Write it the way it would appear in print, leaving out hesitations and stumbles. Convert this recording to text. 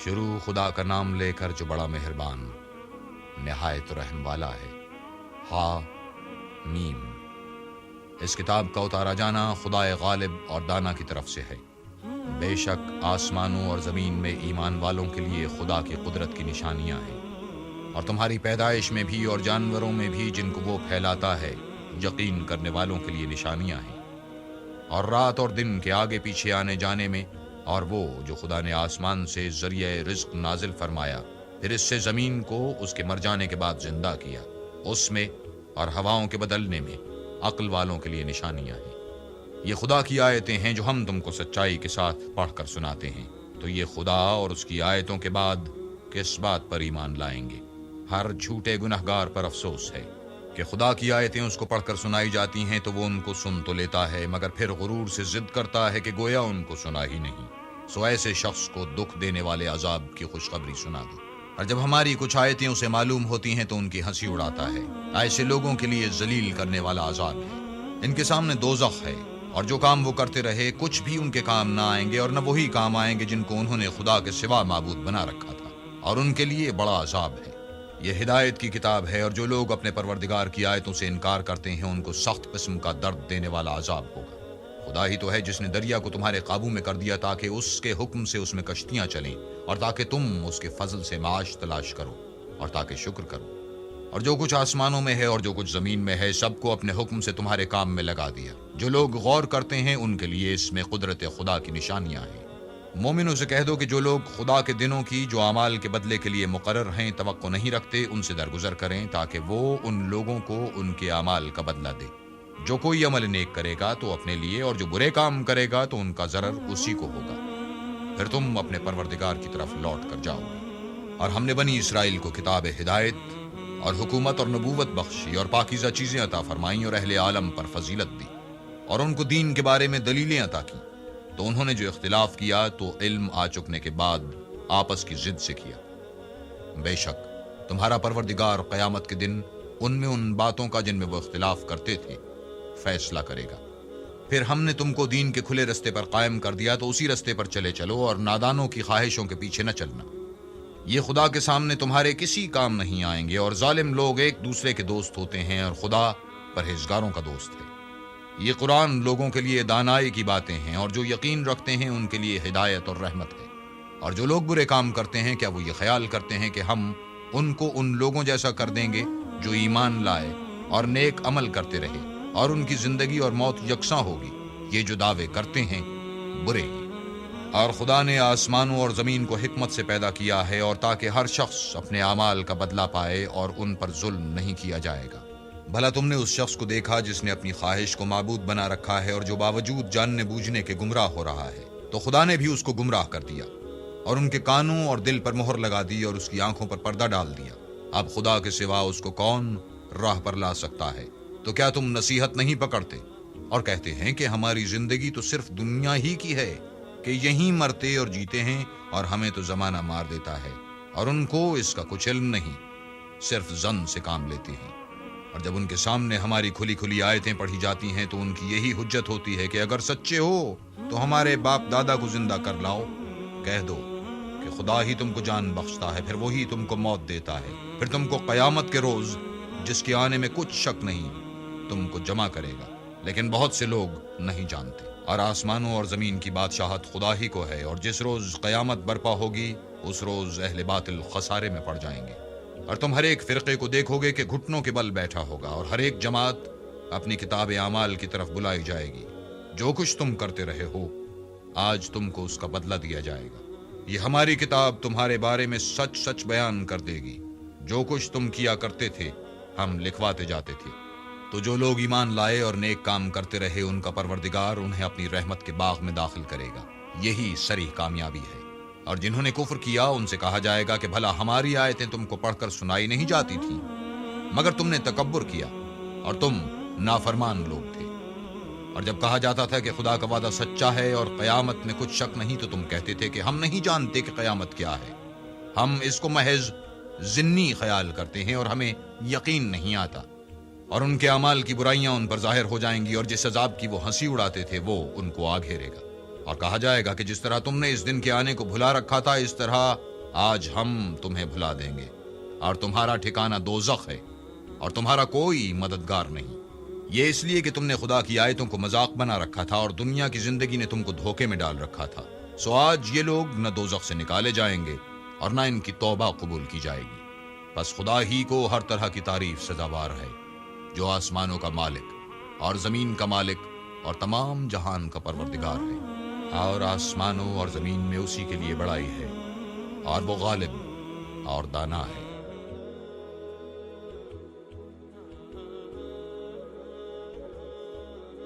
شروع خدا کا نام لے کر جو بڑا مہربان نہایت رحم والا ہے۔ ہا میم۔ اس کتاب کا اتارا جانا خدائے غالب اور دانا کی طرف سے ہے۔ بے شک آسمانوں اور زمین میں ایمان والوں کے لیے خدا کی قدرت کی نشانیاں ہیں، اور تمہاری پیدائش میں بھی اور جانوروں میں بھی جن کو وہ پھیلاتا ہے یقین کرنے والوں کے لیے نشانیاں ہیں، اور رات اور دن کے آگے پیچھے آنے جانے میں، اور وہ جو خدا نے آسمان سے ذریعہ رزق نازل فرمایا، پھر اس سے زمین کو اس کے مر جانے کے بعد زندہ کیا، اس میں اور ہواؤں کے بدلنے میں عقل والوں کے لیے نشانیاں ہیں۔ یہ خدا کی آیتیں ہیں جو ہم تم کو سچائی کے ساتھ پڑھ کر سناتے ہیں، تو یہ خدا اور اس کی آیتوں کے بعد کس بات پر ایمان لائیں گے؟ ہر جھوٹے گنہگار پر افسوس ہے کہ خدا کی آیتیں اس کو پڑھ کر سنائی جاتی ہیں تو وہ ان کو سن تو لیتا ہے، مگر پھر غرور سے ضد کرتا ہے کہ گویا ان کو سنا ہی نہیں۔ سو ایسے شخص کو دکھ دینے والے عذاب کی خوشخبری سنا دو، اور جب ہماری کچھ آیتیں اسے معلوم ہوتی ہیں تو ان کی ہنسی اڑاتا ہے۔ ایسے لوگوں کے لیے ذلیل کرنے والا عذاب ہے۔ ان کے سامنے دوزخ ہے، اور جو کام وہ کرتے رہے کچھ بھی ان کے کام نہ آئیں گے، اور نہ وہی کام آئیں گے جن کو انہوں نے خدا کے سوا معبود بنا رکھا تھا، اور ان کے لیے بڑا عذاب ہے۔ یہ ہدایت کی کتاب ہے، اور جو لوگ اپنے پروردگار کی آیتوں سے انکار کرتے ہیں ان کو سخت قسم کا درد دینے والا عذاب ہوگا۔ خدا ہی تو ہے جس نے دریا کو تمہارے قابو میں کر دیا تاکہ اس کے حکم سے اس میں کشتیاں چلیں، اور تاکہ تم اس کے فضل سے معاش تلاش کرو، اور تاکہ شکر کرو۔ اور جو کچھ آسمانوں میں ہے اور جو کچھ زمین میں ہے سب کو اپنے حکم سے تمہارے کام میں لگا دیا۔ جو لوگ غور کرتے ہیں ان کے لیے اس میں قدرت خدا کی نشانیاں ہیں۔ مومنوں سے کہہ دو کہ جو لوگ خدا کے دنوں کی جو اعمال کے بدلے کے لیے مقرر ہیں توقع نہیں رکھتے، ان سے درگزر کریں تاکہ وہ ان لوگوں کو ان کے اعمال کا بدلہ دے۔ جو کوئی عمل نیک کرے گا تو اپنے لیے، اور جو برے کام کرے گا تو ان کا ضرر اسی کو ہوگا۔ پھر تم اپنے پروردگار کی طرف لوٹ کر جاؤ گے۔ اور ہم نے بنی اسرائیل کو کتاب ہدایت اور حکومت اور نبوت بخشی، اور پاکیزہ چیزیں عطا فرمائیں، اور اہل عالم پر فضیلت دی، اور ان کو دین کے بارے میں دلیلیں عطا کی۔ تو انہوں نے جو اختلاف کیا تو علم آ چکنے کے بعد آپس کی ضد سے کیا۔ بے شک تمہارا پروردگار قیامت کے دن ان میں ان باتوں کا جن میں وہ اختلاف کرتے تھے فیصلہ کرے گا۔ پھر ہم نے تم کو دین کے کھلے رستے پر قائم کر دیا تو اسی رستے پر چلے چلو، اور نادانوں کی خواہشوں کے پیچھے نہ چلنا۔ یہ خدا کے سامنے تمہارے کسی کام نہیں آئیں گے، اور ظالم لوگ ایک دوسرے کے دوست ہوتے ہیں، اور خدا پرہیزگاروں کا دوست ہے۔ یہ قرآن لوگوں کے لیے دانائی کی باتیں ہیں، اور جو یقین رکھتے ہیں ان کے لیے ہدایت اور رحمت ہے۔ اور جو لوگ برے کام کرتے ہیں کیا وہ یہ خیال کرتے ہیں کہ ہم ان کو ان لوگوں جیسا کر دیں گے جو ایمان لائے اور نیک عمل کرتے رہے، اور ان کی زندگی اور موت یکساں ہوگی؟ یہ جو دعوے کرتے ہیں برے ہیں۔ اور خدا نے آسمانوں اور زمین کو حکمت سے پیدا کیا ہے، اور تاکہ ہر شخص اپنے اعمال کا بدلہ پائے، اور ان پر ظلم نہیں کیا جائے گا۔ بھلا تم نے اس شخص کو دیکھا جس نے اپنی خواہش کو معبود بنا رکھا ہے، اور جو باوجود جاننے بوجھنے کے گمراہ ہو رہا ہے؟ تو خدا نے بھی اس کو گمراہ کر دیا، اور ان کے کانوں اور دل پر مہر لگا دی، اور اس کی آنکھوں پر پردہ ڈال دیا۔ اب خدا کے سوا اس کو کون راہ پر لا سکتا ہے؟ تو کیا تم نصیحت نہیں پکڑتے اور کہتے ہیں کہ ہماری زندگی تو صرف دنیا ہی کی ہے، کہ یہیں مرتے اور جیتے ہیں، اور ہمیں تو زمانہ مار دیتا ہے، اور ان کو اس کا کچھ علم نہیں، صرف ظن سے کام لیتے ہیں۔ اور جب ان کے سامنے ہماری کھلی کھلی آیتیں پڑھی جاتی ہیں تو ان کی یہی حجت ہوتی ہے کہ اگر سچے ہو تو ہمارے باپ دادا کو زندہ کر لاؤ۔ کہہ دو کہ خدا ہی تم کو جان بخشتا ہے، پھر وہی تم کو موت دیتا ہے، پھر تم کو قیامت کے روز جس کے آنے میں کچھ شک نہیں تم کو جمع کرے گا۔ لیکن بہت سے لوگ نہیں جانتے۔ اور آسمانوں اور زمین کی بادشاہت خدا ہی کو ہے، اور جس روز قیامت برپا ہوگی اس روز اہل باطل خسارے میں پڑ جائیں گے۔ اور تم ہر ایک فرقے کو دیکھو گے کہ گھٹنوں کے بل بیٹھا ہوگا، اور ہر ایک جماعت اپنی کتاب اعمال کی طرف بلائی جائے گی۔ جو کچھ تم کرتے رہے ہو آج تم کو اس کا بدلہ دیا جائے گا۔ یہ ہماری کتاب تمہارے بارے میں سچ سچ بیان کر دے گی۔ جو کچھ تم کیا کرتے تھے ہم لکھواتے جاتے تھے۔ تو جو لوگ ایمان لائے اور نیک کام کرتے رہے ان کا پروردگار انہیں اپنی رحمت کے باغ میں داخل کرے گا۔ یہی صریح کامیابی ہے۔ اور جنہوں نے کفر کیا ان سے کہا جائے گا کہ بھلا ہماری آیتیں تم کو پڑھ کر سنائی نہیں جاتی تھیں؟ مگر تم نے تکبر کیا اور تم نافرمان لوگ تھے۔ اور جب کہا جاتا تھا کہ خدا کا وعدہ سچا ہے اور قیامت میں کچھ شک نہیں تو تم کہتے تھے کہ ہم نہیں جانتے کہ قیامت کیا ہے، ہم اس کو محض ضمنی خیال کرتے ہیں اور ہمیں یقین نہیں آتا۔ اور ان کے اعمال کی برائیاں ان پر ظاہر ہو جائیں گی، اور جس عذاب کی وہ ہنسی اڑاتے تھے وہ ان کو آ گھیرے گا۔ اور کہا جائے گا کہ جس طرح تم نے اس دن کے آنے کو بھلا رکھا تھا اس طرح آج ہم تمہیں بھلا دیں گے اور تمہارا ٹھکانہ دوزخ ہے اور تمہارا کوئی مددگار نہیں۔ یہ اس لیے کہ تم نے خدا کی آیتوں کو مذاق بنا رکھا تھا اور دنیا کی زندگی نے تم کو دھوکے میں ڈال رکھا تھا، سو آج یہ لوگ نہ دوزخ سے نکالے جائیں گے اور نہ ان کی توبہ قبول کی جائے گی۔ بس خدا ہی کو ہر طرح کی تعریف سزاوار ہے، جو آسمانوں کا مالک اور زمین کا مالک اور تمام جہان کا پروردگار ہے، اور آسمانوں اور زمین میں اسی کے لیے بڑائی ہے، اور وہ غالب اور دانا ہے۔